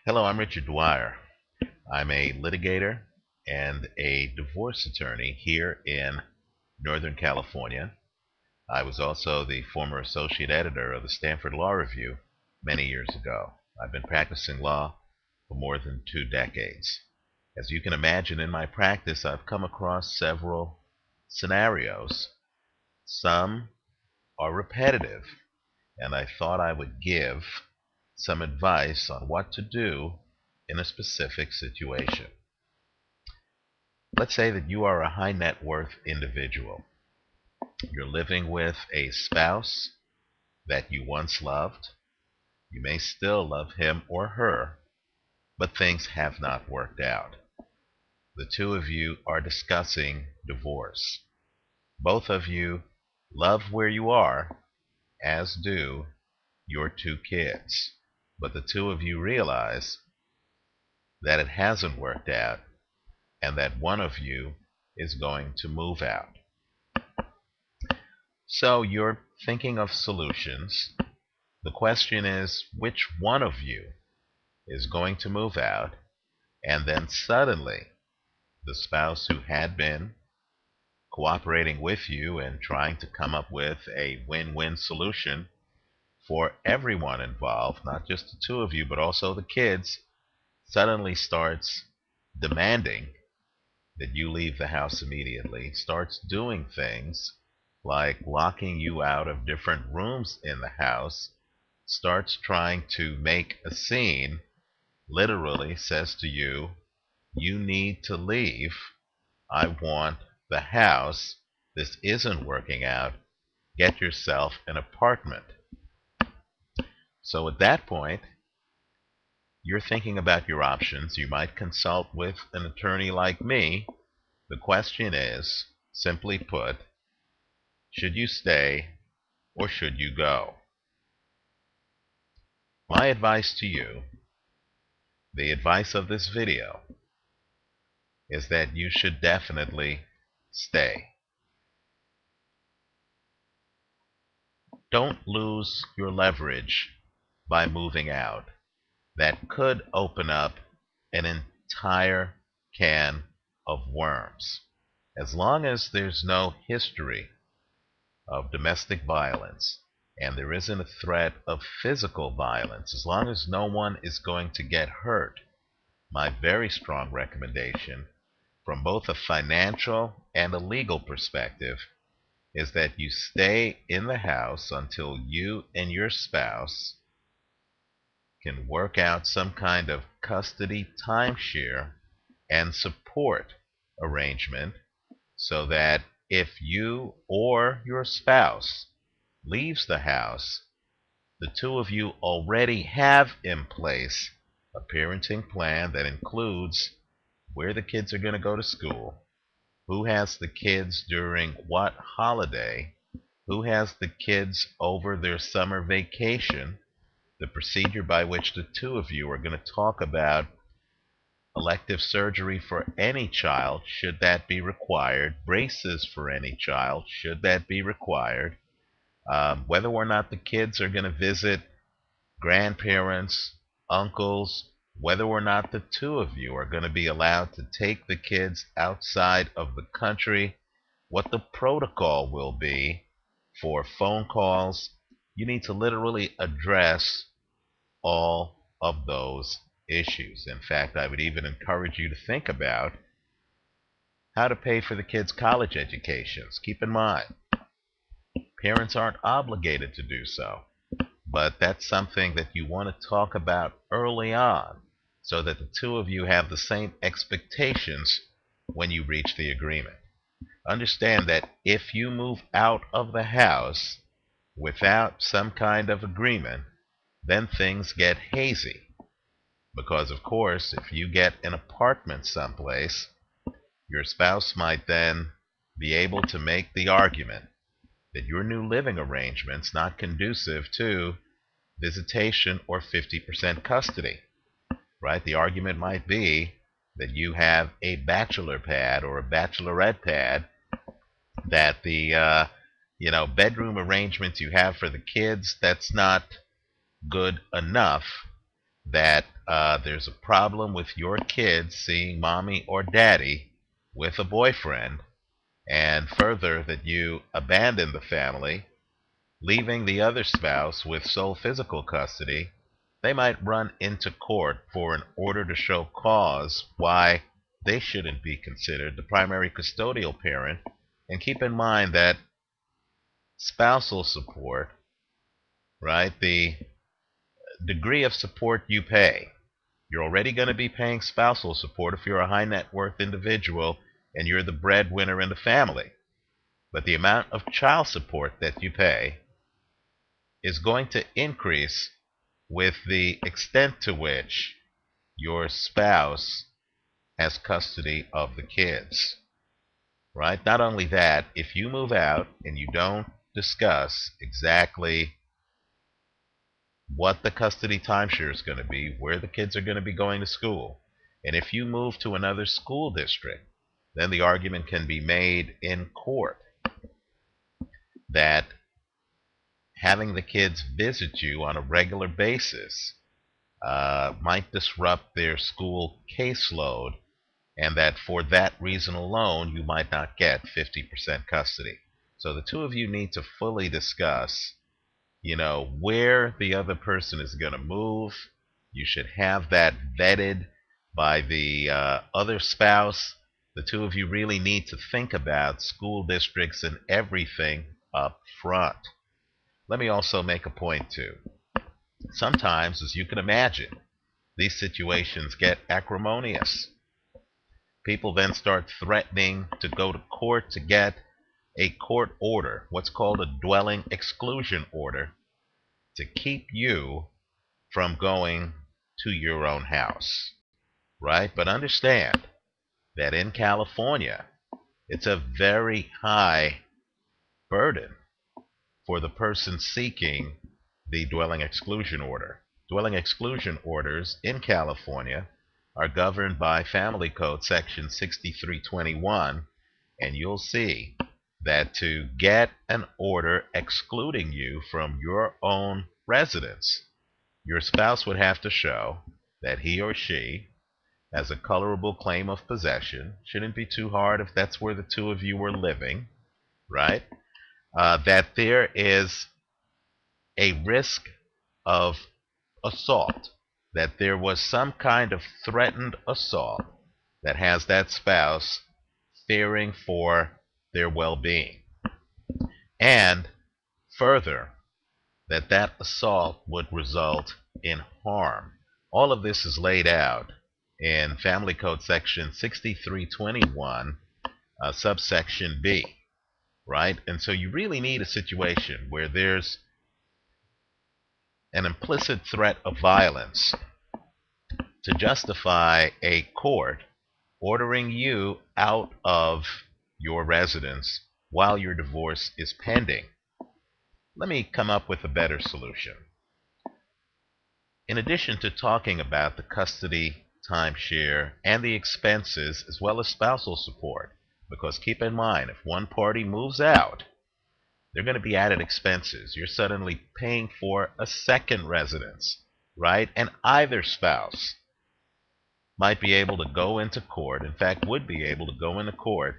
Hello, I'm Richard Dwyer. I'm a litigator and a divorce attorney here in Northern California. I was also the former associate editor of the Stanford Law Review many years ago. I've been practicing law for more than 2 decades. As you can imagine, in my practice, I've come across several scenarios. Some are repetitive, and I thought I would give some advice on what to do in a specific situation. Let's say that you are a high net worth individual. You're living with a spouse that you once loved. You may still love him or her, but things have not worked out. The two of you are discussing divorce. Both of you love where you are, as do your 2 kids. But the two of you realize that it hasn't worked out and that one of you is going to move out. So you're thinking of solutions. The question is, which one of you is going to move out? And then suddenly, the spouse who had been cooperating with you and trying to come up with a win-win solution for everyone involved, not just the two of you, but also the kids, suddenly starts demanding that you leave the house immediately, starts doing things like locking you out of different rooms in the house, starts trying to make a scene, literally says to you, you need to leave. I want the house. This isn't working out. Get yourself an apartment. So at that point, you're thinking about your options. You might consult with an attorney like me. The question is, simply put, should you stay or should you go? My advice to you, the advice of this video, is that you should definitely stay. Don't lose your leverage by moving out. That could open up an entire can of worms. As long as there's no history of domestic violence and there isn't a threat of physical violence, as long as no one is going to get hurt, my very strong recommendation from both a financial and a legal perspective is that you stay in the house until you and your spouse can work out some kind of custody timeshare and support arrangement so that if you or your spouse leaves the house, the two of you already have in place a parenting plan that includes where the kids are going to go to school, who has the kids during what holiday, who has the kids over their summer vacation, the procedure by which the two of you are going to talk about elective surgery for any child, should that be required, braces for any child, should that be required, whether or not the kids are going to visit grandparents, uncles, whether or not the two of you are going to be allowed to take the kids outside of the country, what the protocol will be for phone calls. You need to literally address all of those issues. In fact, I would even encourage you to think about how to pay for the kids' college educations. Keep in mind, parents aren't obligated to do so, but that's something that you want to talk about early on so that the two of you have the same expectations when you reach the agreement. Understand that if you move out of the house without some kind of agreement, then things get hazy. Because, of course, if you get an apartment someplace, your spouse might then be able to make the argument that your new living arrangement's not conducive to visitation or 50% custody, right? The argument might be that you have a bachelor pad or a bachelorette pad, that the bedroom arrangements you have for the kids, that's not good enough, that there's a problem with your kids seeing mommy or daddy with a boyfriend, and further, that you abandon the family, leaving the other spouse with sole physical custody, they might run into court for an order to show cause why they shouldn't be considered the primary custodial parent. And keep in mind that spousal support, right, the degree of support you pay, you're already going to be paying spousal support if you're a high net worth individual and you're the breadwinner in the family. But the amount of child support that you pay is going to increase with the extent to which your spouse has custody of the kids. Right? Not only that, if you move out and you don't discuss exactly what the custody timeshare is going to be, where the kids are going to be going to school, and if you move to another school district, then the argument can be made in court that having the kids visit you on a regular basis might disrupt their school caseload, and that for that reason alone, you might not get 50% custody. So the two of you need to fully discuss, where the other person is going to move. You should have that vetted by the other spouse. The two of you really need to think about school districts and everything up front. Let me also make a point, too. Sometimes, as you can imagine, these situations get acrimonious. People then start threatening to go to court to get a court order, what's called a dwelling exclusion order, to keep you from going to your own house, right? But understand that in California, it's a very high burden for the person seeking the dwelling exclusion order. Dwelling exclusion orders in California are governed by Family Code Section 6321, and you'll see that to get an order excluding you from your own residence, your spouse would have to show that he or she has a colorable claim of possession. Shouldn't be too hard if that's where the two of you were living, right? That there is a risk of assault, that there was some kind of threatened assault that has that spouse fearing for their well-being. And further, that assault would result in harm. All of this is laid out in Family Code Section 6321, subsection B, right? And so you really need a situation where there's an implicit threat of violence to justify a court ordering you out of your residence while your divorce is pending. Let me come up with a better solution. In addition to talking about the custody timeshare and the expenses as well as spousal support, because keep in mind, if one party moves out, they're going to be added expenses. You're suddenly paying for a second residence, right? And either spouse might be able to go into court, in fact, would be able to go into court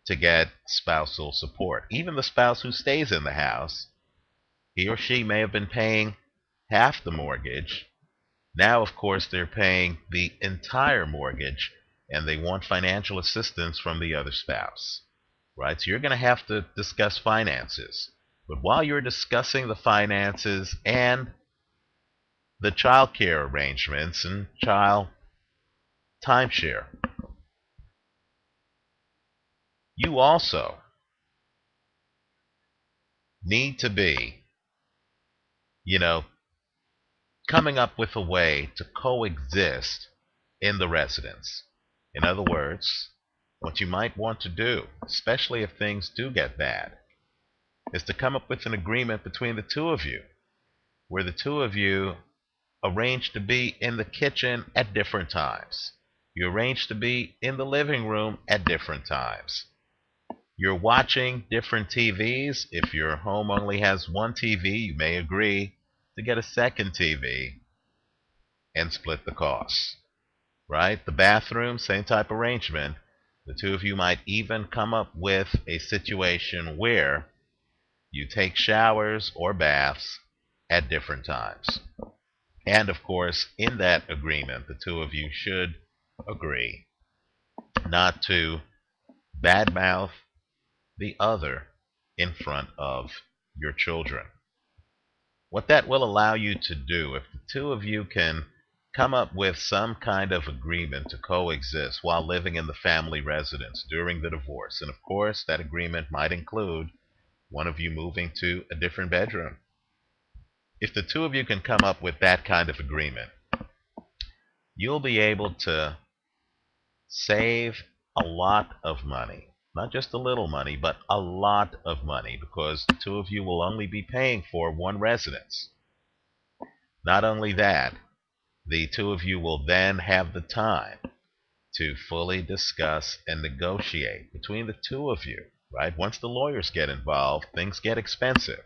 to get spousal support. Even the spouse who stays in the house, he or she may have been paying half the mortgage. Now, of course, they're paying the entire mortgage, and they want financial assistance from the other spouse, right? So you're going to have to discuss finances. But while you're discussing the finances and the child care arrangements and child timeshare, you also need to be, coming up with a way to coexist in the residence. In other words, what you might want to do, especially if things do get bad, is to come up with an agreement between the two of you, where the two of you arrange to be in the kitchen at different times. You arrange to be in the living room at different times. You're watching different TVs. If your home only has one TV, you may agree to get a second TV. and split the costs. Right? The bathroom, same type arrangement. The two of you might even come up with a situation where you take showers or baths at different times. And of course, in that agreement, the two of you should agree not to badmouth the other in front of your children. What that will allow you to do, if the two of you can come up with some kind of agreement to coexist while living in the family residence during the divorce, and of course that agreement might include one of you moving to a different bedroom. If the two of you can come up with that kind of agreement, you'll be able to save a lot of money. Not just a little money, but a lot of money, because the two of you will only be paying for one residence. Not only that, the two of you will then have the time to fully discuss and negotiate between the two of you, right? Once the lawyers get involved, things get expensive.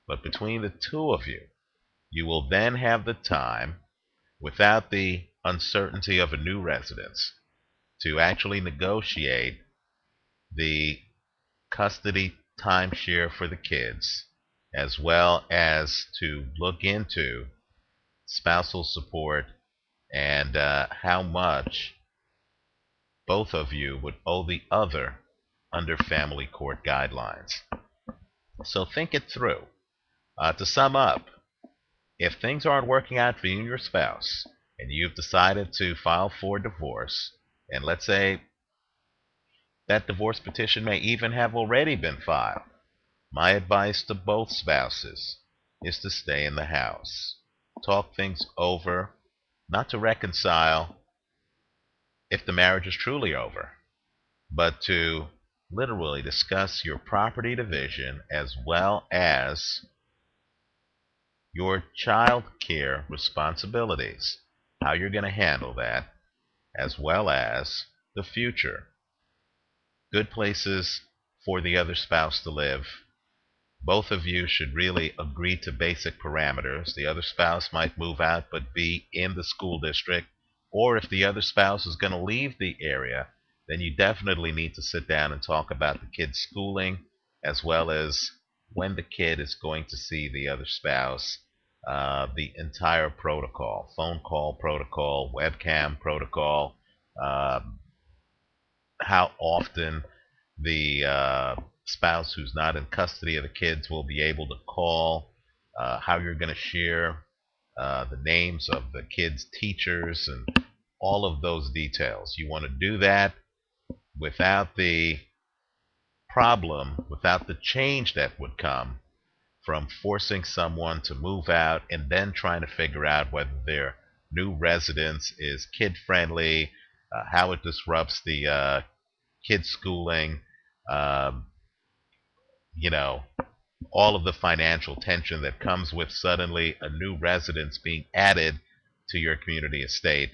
But between the two of you, you will then have the time, without the uncertainty of a new residence, to actually negotiate the custody timeshare for the kids, as well as to look into spousal support and how much both of you would owe the other under family court guidelines. So think it through. To sum up, if things aren't working out for you and your spouse, and you've decided to file for divorce, and let's say that divorce petition may even have already been filed, my advice to both spouses is to stay in the house. Talk things over, not to reconcile if the marriage is truly over, but to literally discuss your property division as well as your child care responsibilities, how you're going to handle that, as well as the future. Good places for the other spouse to live. Both of you should really agree to basic parameters. The other spouse might move out but be in the school district, or if the other spouse is going to leave the area, then you definitely need to sit down and talk about the kid's schooling, as well as when the kid is going to see the other spouse, the entire protocol, phone call protocol, webcam protocol, how often the spouse who's not in custody of the kids will be able to call, how you're going to share the names of the kids' teachers, and all of those details. You want to do that without the problem, without the change that would come from forcing someone to move out and then trying to figure out whether their new residence is kid-friendly, how it disrupts the kids' schooling, you know, all of the financial tension that comes with suddenly a new residence being added to your community estate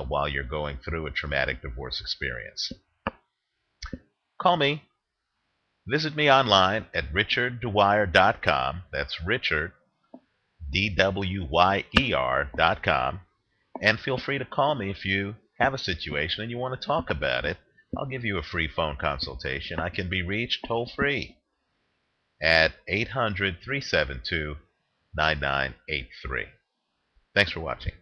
while you're going through a traumatic divorce experience. Call me. Visit me online at richarddwyer.com. That's Richard, DWYER.com. And feel free to call me if you have a situation and you want to talk about it. I'll give you a free phone consultation. I can be reached toll-free at 800-372-9983. Thanks for watching.